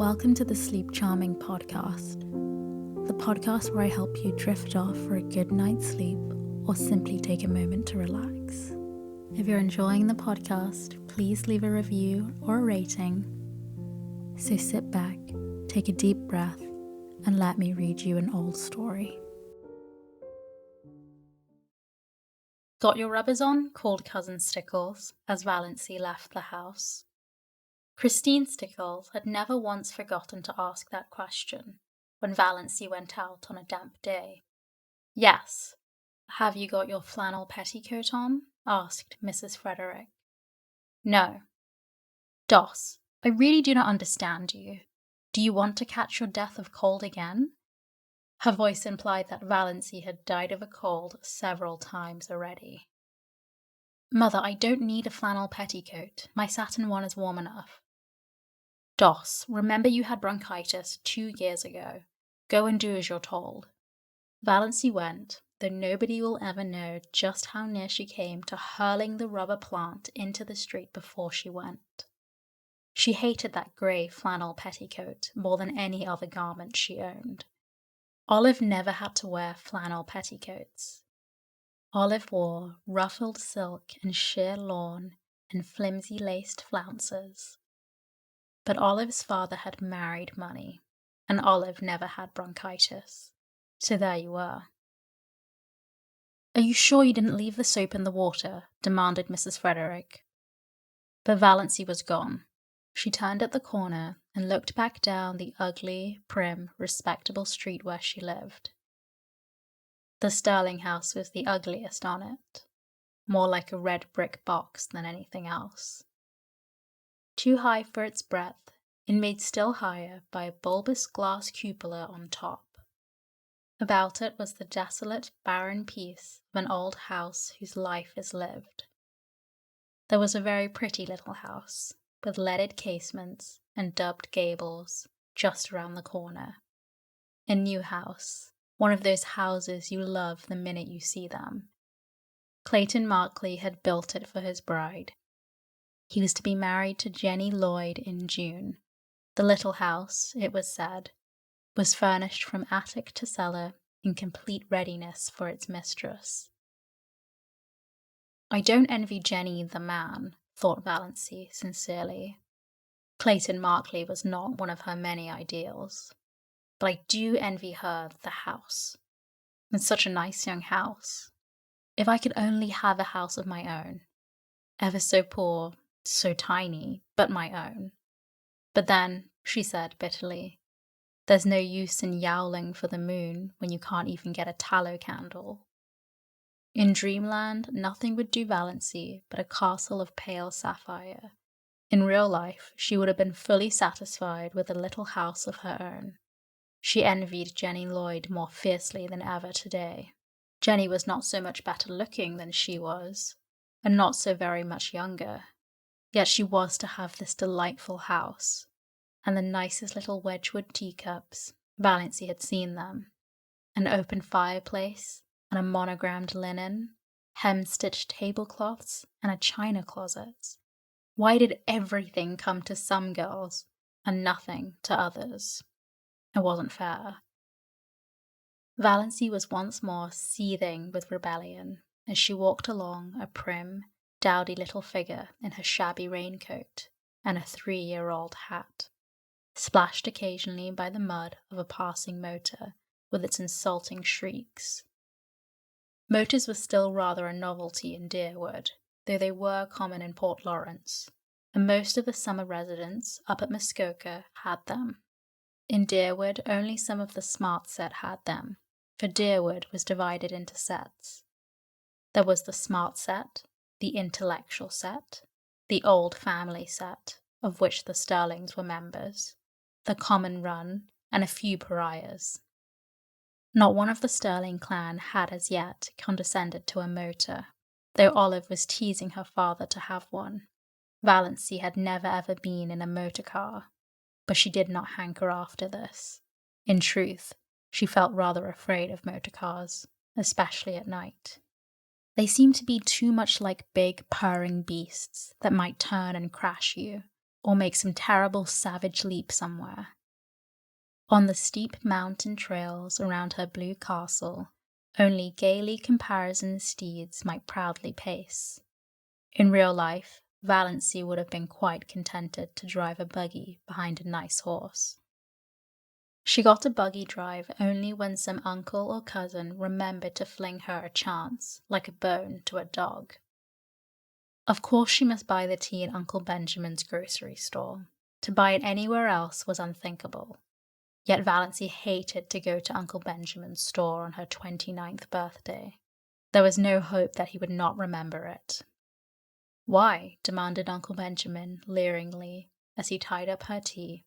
Welcome to the Sleep Charming podcast, the podcast where I help you drift off for a good night's sleep or simply take a moment to relax. If you're enjoying the podcast, please leave a review or a rating. So sit back, take a deep breath, and let me read you an old story. "Got your rubbers on?" called Cousin Stickles as Valancy left the house. Christine Stickles had never once forgotten to ask that question when Valancy went out on a damp day. "Yes. Have you got your flannel petticoat on?" asked Mrs. Frederick. "No." "Doss, I really do not understand you. Do you want to catch your death of cold again?" Her voice implied that Valancy had died of a cold several times already. "Mother, I don't need a flannel petticoat. My satin one is warm enough." "Doss, remember you had bronchitis 2 years ago. Go and do as you're told." Valancy went, though nobody will ever know just how near she came to hurling the rubber plant into the street before she went. She hated that grey flannel petticoat more than any other garment she owned. Olive never had to wear flannel petticoats. Olive wore ruffled silk and sheer lawn and flimsy laced flounces. But Olive's father had married money, and Olive never had bronchitis. So there you were. "Are you sure you didn't leave the soap in the water?" demanded Mrs. Frederick. But Valancy was gone. She turned at the corner and looked back down the ugly, prim, respectable street where she lived. The Sterling house was the ugliest on it, more like a red brick box than anything else. Too high for its breadth, and made still higher by a bulbous glass cupola on top. About it was the desolate, barren peace of an old house whose life is lived. There was a very pretty little house, with leaded casements and dubbed gables, just around the corner. A new house, one of those houses you love the minute you see them. Clayton Markley had built it for his bride. He was to be married to Jenny Lloyd in June. The little house, it was said, was furnished from attic to cellar in complete readiness for its mistress. "I don't envy Jenny the man," thought Valancy sincerely. Clayton Markley was not one of her many ideals. But I do envy her the house. It's such a nice young house. If I could only have a house of my own. Ever so poor, so tiny, but my own. But then, she said bitterly, there's no use in yowling for the moon when you can't even get a tallow candle. In dreamland, nothing would do Valancy but a castle of pale sapphire. In real life, she would have been fully satisfied with a little house of her own. She envied Jenny Lloyd more fiercely than ever today. Jenny was not so much better looking than she was, and not so very much younger. Yet she was to have this delightful house, and the nicest little Wedgwood teacups, Valancy had seen them, an open fireplace, and a monogrammed linen, hem-stitched tablecloths, and a china closet. Why did everything come to some girls, and nothing to others? It wasn't fair. Valancy was once more seething with rebellion as she walked along, a prim, dowdy little figure in her shabby raincoat and a 3-year-old hat, splashed occasionally by the mud of a passing motor with its insulting shrieks. Motors were still rather a novelty in Deerwood, though they were common in Port Lawrence, and most of the summer residents up at Muskoka had them. In Deerwood, only some of the smart set had them, for Deerwood was divided into sets. There was the smart set, the intellectual set, the old family set, of which the Sterlings were members, the common run, and a few pariahs. Not one of the Sterling clan had as yet condescended to a motor, though Olive was teasing her father to have one. Valancy had never ever been in a motor car, but she did not hanker after this. In truth, she felt rather afraid of motor cars, especially at night. They seemed to be too much like big, purring beasts that might turn and crash you, or make some terrible savage leap somewhere. On the steep mountain trails around her blue castle, only gaily caparisoned steeds might proudly pace. In real life, Valancy would have been quite contented to drive a buggy behind a nice horse. She got a buggy drive only when some uncle or cousin remembered to fling her a chance, like a bone to a dog. Of course she must buy the tea in Uncle Benjamin's grocery store. To buy it anywhere else was unthinkable. Yet Valancy hated to go to Uncle Benjamin's store on her 29th birthday. There was no hope that he would not remember it. "Why?" demanded Uncle Benjamin leeringly as he tied up her tea.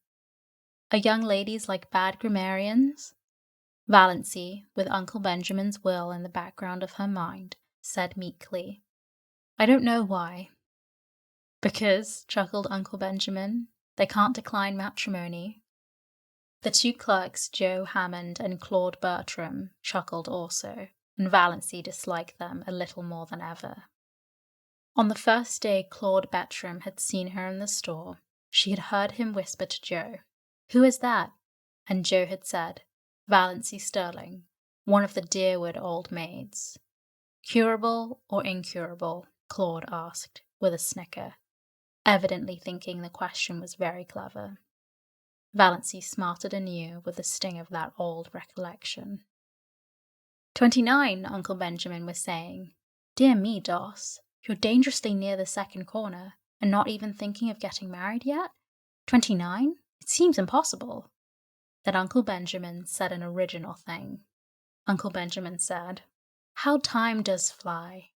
"Are young ladies like bad grammarians?" Valancy, with Uncle Benjamin's will in the background of her mind, said meekly, "I don't know why." "Because," chuckled Uncle Benjamin, "they can't decline matrimony." The two clerks, Joe Hammond and Claude Bertram, chuckled also, and Valancy disliked them a little more than ever. On the first day Claude Bertram had seen her in the store, she had heard him whisper to Joe, "Who is that?" And Joe had said, "Valancy Sterling, one of the Deerwood old maids." "Curable or incurable?" Claude asked, with a snicker, evidently thinking the question was very clever. Valancy smarted anew with the sting of that old recollection. 29, Uncle Benjamin was saying. "Dear me, Doss, you're dangerously near the second corner, and not even thinking of getting married yet? 29? It seems impossible." Then Uncle Benjamin said an original thing. Uncle Benjamin said, "How time does fly."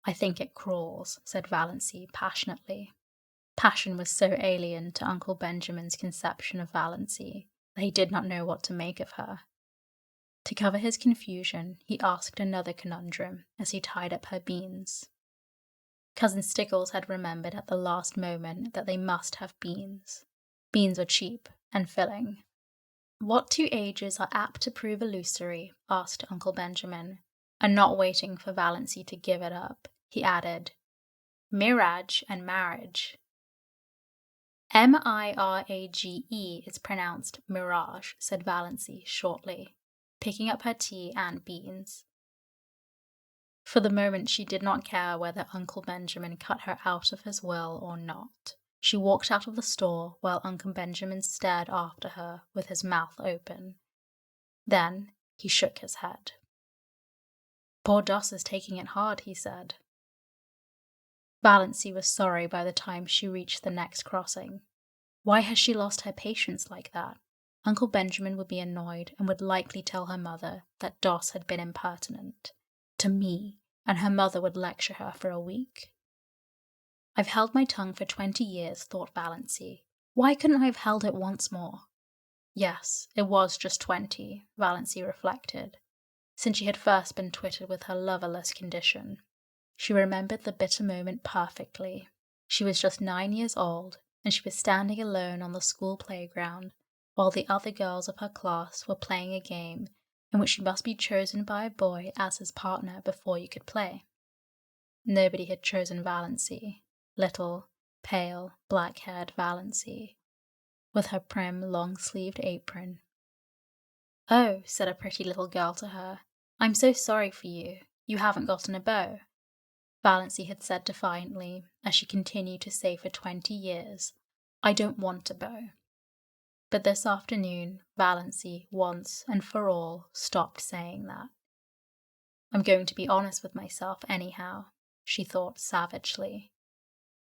"I think it crawls," said Valancy passionately. Passion was so alien to Uncle Benjamin's conception of Valancy that he did not know what to make of her. To cover his confusion, he asked another conundrum as he tied up her beans. Cousin Stickles had remembered at the last moment that they must have beans. Beans were cheap and filling. "What two ages are apt to prove illusory?" asked Uncle Benjamin, and not waiting for Valancy to give it up, he added, "Mirage and marriage." "Mirage is pronounced mirage," said Valancy shortly, picking up her tea and beans. For the moment she did not care whether Uncle Benjamin cut her out of his will or not. She walked out of the store while Uncle Benjamin stared after her with his mouth open. Then he shook his head. "Poor Doss is taking it hard," he said. Valancy was sorry by the time she reached the next crossing. Why had she lost her patience like that? Uncle Benjamin would be annoyed and would likely tell her mother that Doss had been impertinent. To me, and her mother would lecture her for a week. "I've held my tongue for 20 years, thought Valancy. Why couldn't I have held it once more? Yes, it was just 20, Valancy reflected, since she had first been twitted with her loverless condition. She remembered the bitter moment perfectly. She was just 9 years old, and she was standing alone on the school playground, while the other girls of her class were playing a game in which you must be chosen by a boy as his partner before you could play. Nobody had chosen Valancy, little, pale, black-haired Valancy, with her prim, long-sleeved apron. "Oh," said a pretty little girl to her, "I'm so sorry for you. You haven't gotten a beau." Valancy had said defiantly, as she continued to say for 20 years, "I don't want a beau." But this afternoon, Valancy, once and for all, stopped saying that. "I'm going to be honest with myself anyhow," she thought savagely.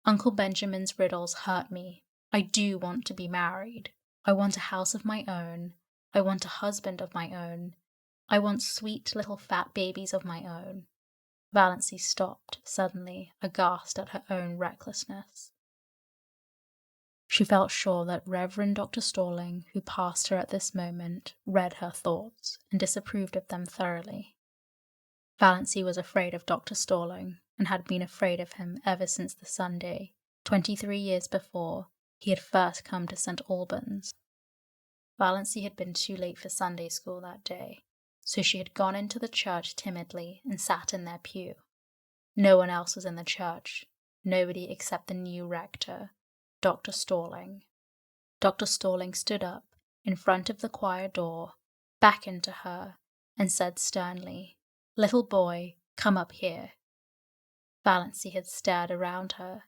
"Uncle Benjamin's riddles hurt me. I do want to be married. I want a house of my own. I want a husband of my own. I want sweet little fat babies of my own." Valancy stopped suddenly, aghast at her own recklessness. She felt sure that Reverend Dr. Sterling, who passed her at this moment, read her thoughts and disapproved of them thoroughly. Valancy was afraid of Dr. Sterling, and had been afraid of him ever since the Sunday, 23 years before, he had first come to St. Albans. Valancy had been too late for Sunday school that day, so she had gone into the church timidly and sat in their pew. No one else was in the church, nobody except the new rector, Dr. Sterling. Dr. Sterling stood up in front of the choir door, beckoned to her, and said sternly, "Little boy, come up here." Valancy had stared around her.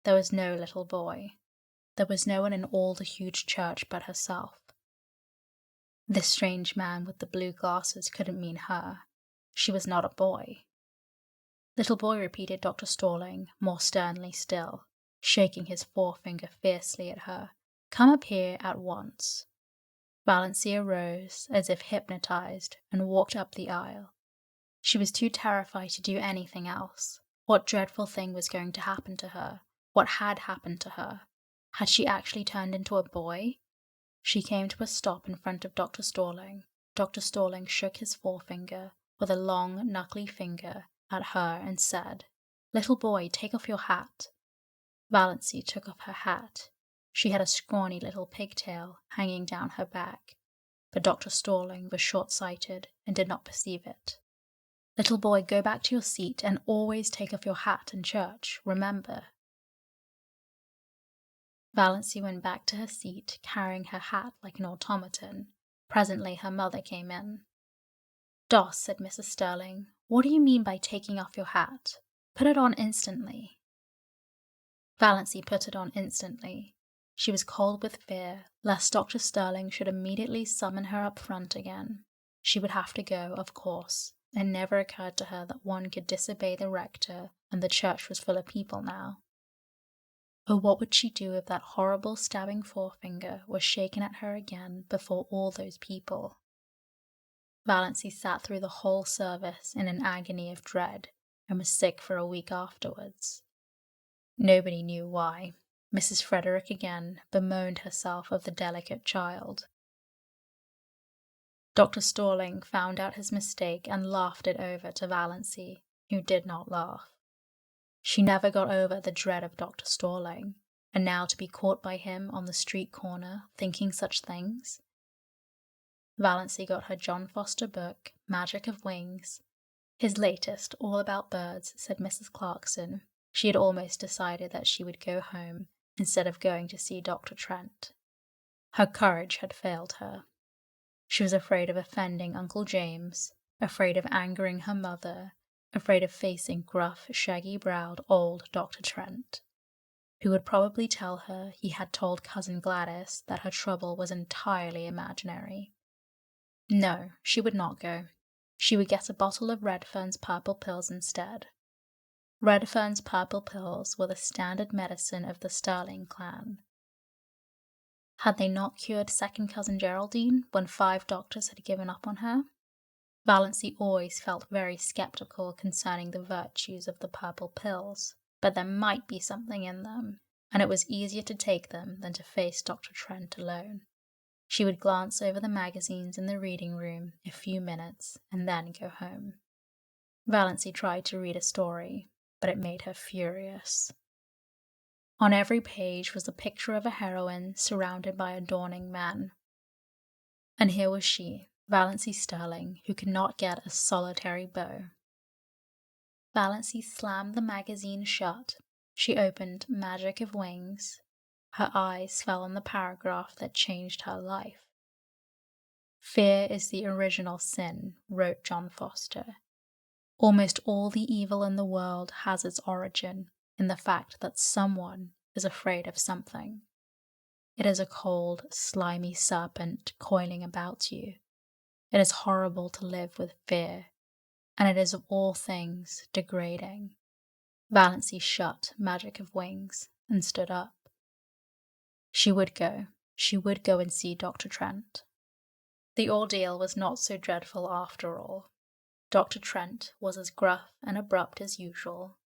There was no little boy. There was no one in all the huge church but herself. This strange man with the blue glasses couldn't mean her. She was not a boy. "Little boy," repeated Dr. Sterling, more sternly still, shaking his forefinger fiercely at her. "Come up here at once." Valancy arose, as if hypnotized, and walked up the aisle. She was too terrified to do anything else. What dreadful thing was going to happen to her? What had happened to her? Had she actually turned into a boy? She came to a stop in front of Dr. Sterling. Dr. Sterling shook his forefinger with a long, knuckly finger at her and said, "Little boy, take off your hat." Valancy took off her hat. She had a scrawny little pigtail hanging down her back, but Dr. Sterling was short-sighted and did not perceive it. "Little boy, go back to your seat and always take off your hat in church, remember." Valancy went back to her seat, carrying her hat like an automaton. Presently her mother came in. "Doss," said Mrs. Sterling, "what do you mean by taking off your hat? Put it on instantly." Valancy put it on instantly. She was cold with fear, lest Dr. Sterling should immediately summon her up front again. She would have to go, of course. It never occurred to her that one could disobey the rector, and the church was full of people now. Oh, what would she do if that horrible stabbing forefinger was shaken at her again before all those people? Valancy sat through the whole service in an agony of dread, and was sick for a week afterwards. Nobody knew why. Mrs. Frederick again bemoaned herself of the delicate child. Dr. Sterling found out his mistake and laughed it over to Valancy, who did not laugh. She never got over the dread of Dr. Sterling, and now to be caught by him on the street corner thinking such things. Valancy got her John Foster book, Magic of Wings. His latest, all about birds, said Mrs. Clarkson. She had almost decided that she would go home instead of going to see Dr. Trent. Her courage had failed her. She was afraid of offending Uncle James, afraid of angering her mother, afraid of facing gruff, shaggy-browed old Dr. Trent, who would probably tell her he had told Cousin Gladys that her trouble was entirely imaginary. No, she would not go. She would get a bottle of Redfern's purple pills instead. Redfern's purple pills were the standard medicine of the Sterling clan. Had they not cured second cousin Geraldine when 5 doctors had given up on her? Valancy always felt very skeptical concerning the virtues of the purple pills, but there might be something in them, and it was easier to take them than to face Dr. Trent alone. She would glance over the magazines in the reading room a few minutes and then go home. Valancy tried to read a story, but it made her furious. On every page was the picture of a heroine surrounded by adorning men. And here was she, Valancy Sterling, who could not get a solitary beau. Valancy slammed the magazine shut. She opened Magic of Wings. Her eyes fell on the paragraph that changed her life. "Fear is the original sin," wrote John Foster. "Almost all the evil in the world has its origin in the fact that someone is afraid of something. It is a cold, slimy serpent coiling about you. It is horrible to live with fear, and it is of all things degrading." Valancy shut Magic of Wings and stood up. She would go. She would go and see Dr. Trent. The ordeal was not so dreadful after all. Dr. Trent was as gruff and abrupt as usual,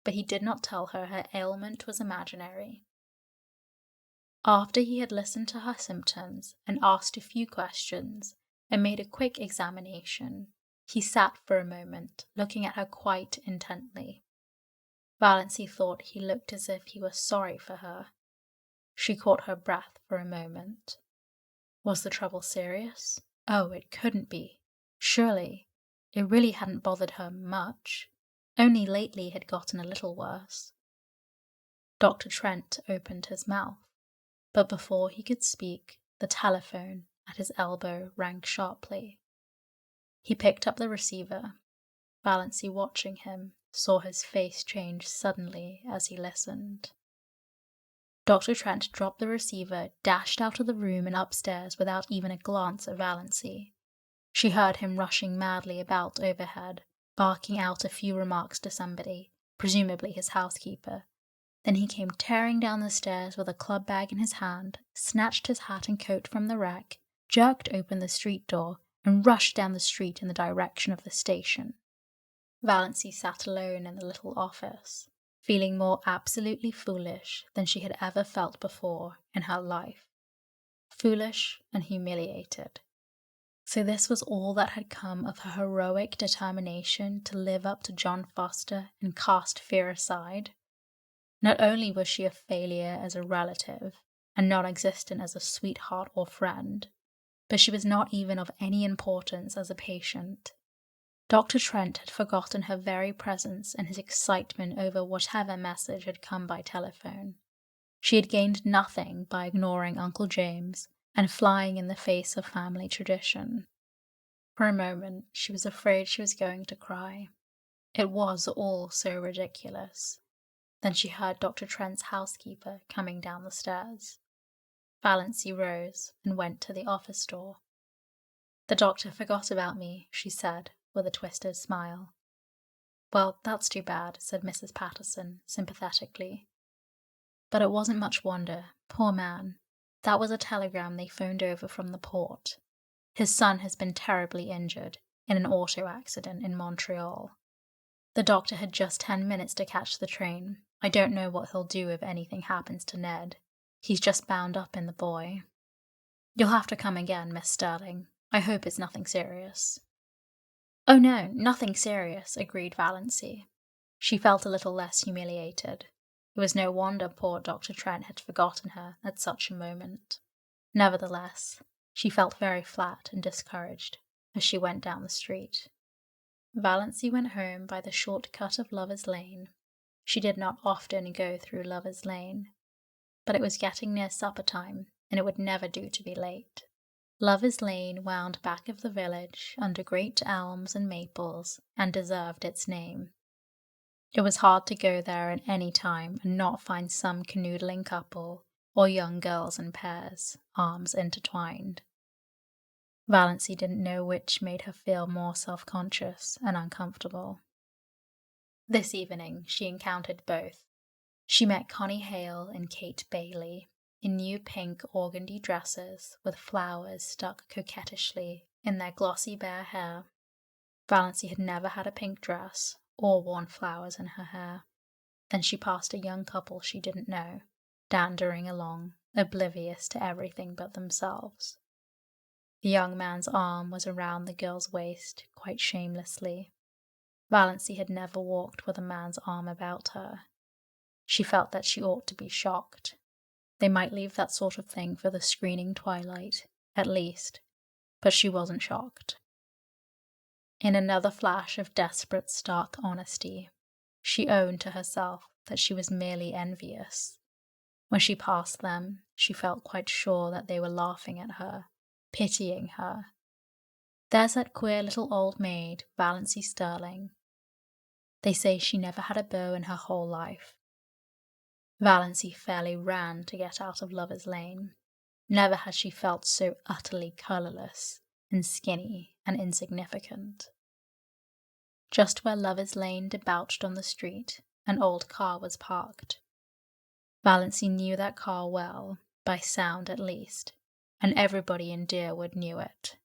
but he did not tell her her ailment was imaginary. After he had listened to her symptoms and asked a few questions and made a quick examination, he sat for a moment, looking at her quite intently. Valancy thought he looked as if he was sorry for her. She caught her breath for a moment. Was the trouble serious? Oh, it couldn't be. Surely. It really hadn't bothered her much. Only lately had gotten a little worse. Dr. Trent opened his mouth, but before he could speak, the telephone at his elbow rang sharply. He picked up the receiver. Valancy, watching him, saw his face change suddenly as he listened. Dr. Trent dropped the receiver, dashed out of the room and upstairs without even a glance at Valancy. She heard him rushing madly about overhead, barking out a few remarks to somebody, presumably his housekeeper. Then he came tearing down the stairs with a club bag in his hand, snatched his hat and coat from the rack, jerked open the street door, and rushed down the street in the direction of the station. Valancy sat alone in the little office, feeling more absolutely foolish than she had ever felt before in her life. Foolish and humiliated. So this was all that had come of her heroic determination to live up to John Foster and cast fear aside. Not only was she a failure as a relative, and non-existent as a sweetheart or friend, but she was not even of any importance as a patient. Dr. Trent had forgotten her very presence and his excitement over whatever message had come by telephone. She had gained nothing by ignoring Uncle James and flying in the face of family tradition. For a moment, she was afraid she was going to cry. It was all so ridiculous. Then she heard Dr. Trent's housekeeper coming down the stairs. Valancy rose and went to the office door. "The doctor forgot about me," she said, with a twisted smile. "Well, that's too bad," said Mrs. Patterson sympathetically. But it wasn't much wonder. Poor man. That was a telegram they phoned over from the port. His son has been terribly injured in an auto accident in Montreal. The doctor had just 10 minutes to catch the train. I don't know what he'll do if anything happens to Ned. He's just bound up in the boy. You'll have to come again, Miss Sterling. I hope it's nothing serious." "Oh no, nothing serious," agreed Valancy. She felt a little less humiliated. It was no wonder poor Dr. Trent had forgotten her at such a moment. Nevertheless, she felt very flat and discouraged as she went down the street. Valancy went home by the short cut of Lover's Lane. She did not often go through Lover's Lane, but it was getting near supper time, and it would never do to be late. Lover's Lane wound back of the village under great elms and maples, and deserved its name. It was hard to go there at any time and not find some canoodling couple, or young girls in pairs, arms intertwined. Valancy didn't know which made her feel more self-conscious and uncomfortable. This evening she encountered both. She met Connie Hale and Kate Bailey in new pink organdy dresses with flowers stuck coquettishly in their glossy bare hair. Valancy had never had a pink dress or worn flowers in her hair. Then she passed a young couple she didn't know, dandering along, oblivious to everything but themselves. The young man's arm was around the girl's waist, quite shamelessly. Valancy had never walked with a man's arm about her. She felt that she ought to be shocked. They might leave that sort of thing for the screening twilight, at least, but she wasn't shocked. In another flash of desperate, stark honesty, she owned to herself that she was merely envious. When she passed them, she felt quite sure that they were laughing at her, pitying her. There's that queer little old maid, Valancy Sterling. They say she never had a beau in her whole life. Valancy fairly ran to get out of Lover's Lane. Never had she felt so utterly colourless and skinny and insignificant. Just where Lover's Lane debouched on the street, an old car was parked. Valancy knew that car well, by sound at least, and everybody in Deerwood knew it.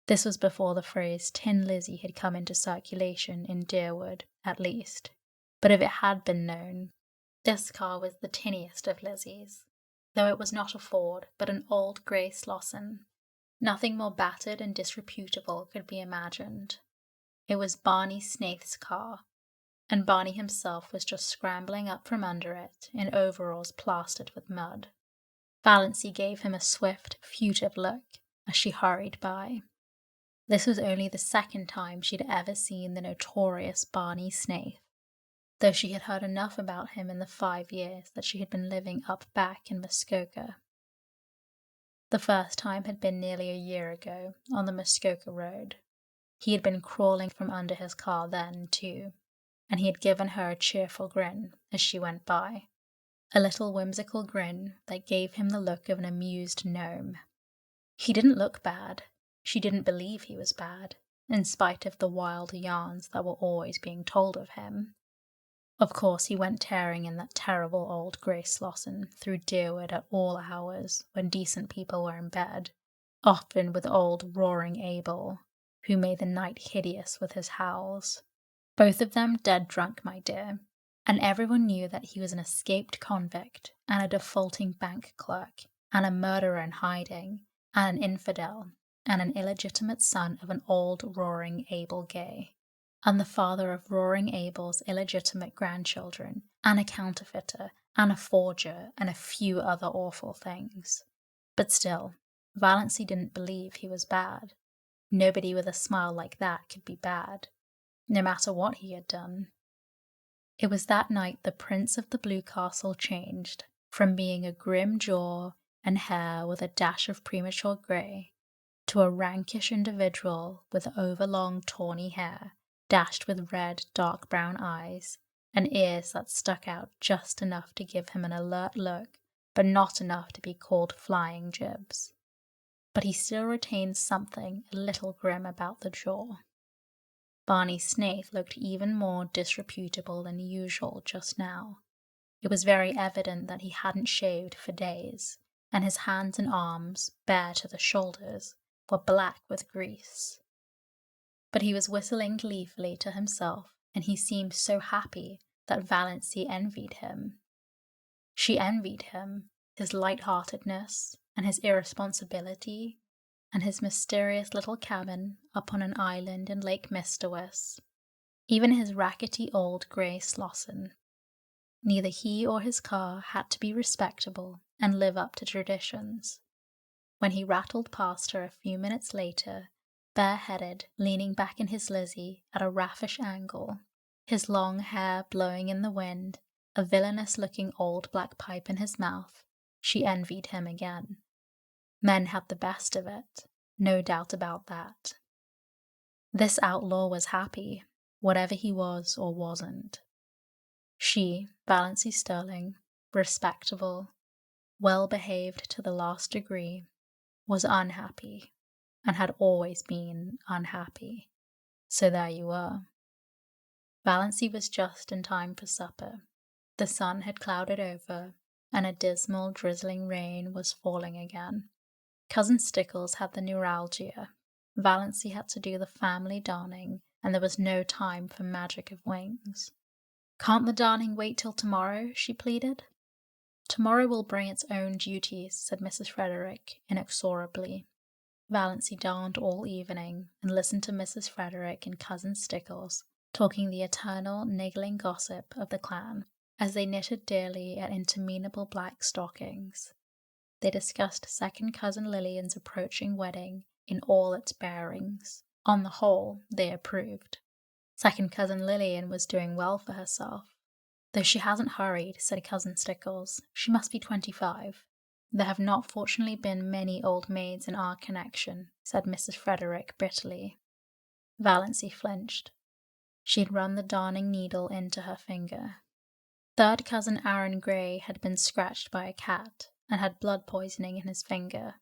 This was before the phrase Tin Lizzie had come into circulation in Deerwood, at least. But if it had been known, this car was the tinniest of Lizzies, though it was not a Ford, but an old grey Slosson. Nothing more battered and disreputable could be imagined. It was Barney Snaith's car, and Barney himself was just scrambling up from under it in overalls plastered with mud. Valancy gave him a swift, furtive look as she hurried by. This was only the second time she'd ever seen the notorious Barney Snaith. though she had heard enough about him in the 5 years that she had been living up back in Muskoka. The first time had been nearly a year ago, on the Muskoka Road. He had been crawling from under his car then, too, and he had given her a cheerful grin as she went by. A little whimsical grin that gave him the look of an amused gnome. He didn't look bad. She didn't believe he was bad, in spite of the wild yarns that were always being told of him. Of course, he went tearing in that terrible old grey Slosson through Deerwood at all hours when decent people were in bed, often with old roaring Abel, who made the night hideous with his howls. Both of them dead drunk, my dear, and everyone knew that he was an escaped convict and a defaulting bank clerk and a murderer in hiding and an infidel and an illegitimate son of an old roaring Abel gay, and the father of roaring Abel's illegitimate grandchildren, and a counterfeiter, and a forger, and a few other awful things. But still, Valancy didn't believe he was bad. Nobody with a smile like that could be bad, no matter what he had done. It was that night the Prince of the Blue Castle changed, from being a grim jaw and hair with a dash of premature grey, to a rankish individual with overlong tawny hair, dashed with red, dark brown eyes, and ears that stuck out just enough to give him an alert look, but not enough to be called flying jibs. But he still retained something a little grim about the jaw. Barney Snaith looked even more disreputable than usual just now. It was very evident that he hadn't shaved for days, and his hands and arms, bare to the shoulders, were black with grease. But he was whistling gleefully to himself, and he seemed so happy that Valancy envied him. She envied him, his light-heartedness, and his irresponsibility, and his mysterious little cabin up on an island in Lake Mistawis, even his rackety old grey Slosson. Neither he or his car had to be respectable and live up to traditions. When he rattled past her a few minutes later, bareheaded, leaning back in his Lizzie at a raffish angle, his long hair blowing in the wind, a villainous-looking old black pipe in his mouth, she envied him again. Men had the best of it, no doubt about that. This outlaw was happy, whatever he was or wasn't. She, Valancy Sterling, respectable, well-behaved to the last degree, was unhappy, and had always been unhappy. So there you were. Valancy was just in time for supper. The sun had clouded over, and a dismal, drizzling rain was falling again. Cousin Stickles had the neuralgia. Valancy had to do the family darning, and there was no time for magic of wings. "Can't the darning wait till tomorrow?" she pleaded. "Tomorrow will bring its own duties," said Mrs. Frederick, inexorably. Valancy darned all evening, and listened to Mrs. Frederick and Cousin Stickles talking the eternal, niggling gossip of the clan, as they knitted dearly at interminable black stockings. They discussed second cousin Lillian's approaching wedding in all its bearings. On the whole, they approved. Second cousin Lillian was doing well for herself. "Though she hasn't hurried," said Cousin Stickles. "She must be 25. "There have not fortunately been many old maids in our connection," said Mrs. Frederick bitterly. Valancy flinched. She had run the darning needle into her finger. Third cousin Aaron Gray had been scratched by a cat, and had blood poisoning in his finger.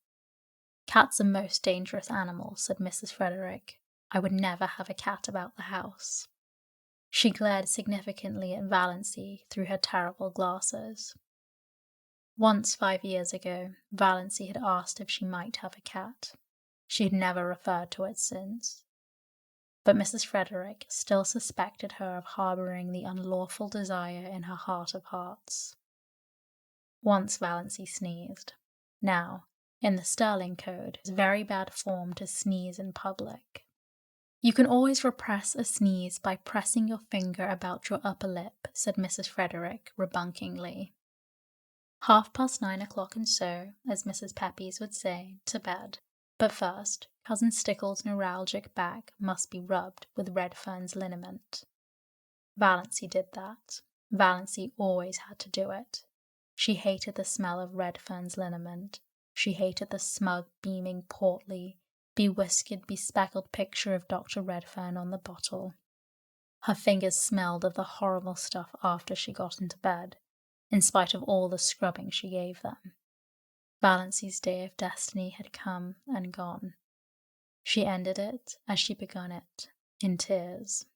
"Cats are most dangerous animals," said Mrs. Frederick. "I would never have a cat about the house." She glared significantly at Valancy through her terrible glasses. Once 5 years ago, Valancy had asked if she might have a cat. She had never referred to it since. But Mrs. Frederick still suspected her of harboring the unlawful desire in her heart of hearts. Once Valancy sneezed. Now, in the Sterling Code, it's very bad form to sneeze in public. "You can always repress a sneeze by pressing your finger about your upper lip," said Mrs. Frederick rebunkingly. 9:30 and so, as Mrs. Pepys would say, to bed. But first, Cousin Stickles' neuralgic back must be rubbed with Redfern's liniment. Valancy did that. Valancy always had to do it. She hated the smell of Redfern's liniment. She hated the smug, beaming, portly, bewhiskered, bespeckled picture of Dr. Redfern on the bottle. Her fingers smelled of the horrible stuff after she got into bed, in spite of all the scrubbing she gave them. Valancy's day of destiny had come and gone. She ended it as she begun it, in tears.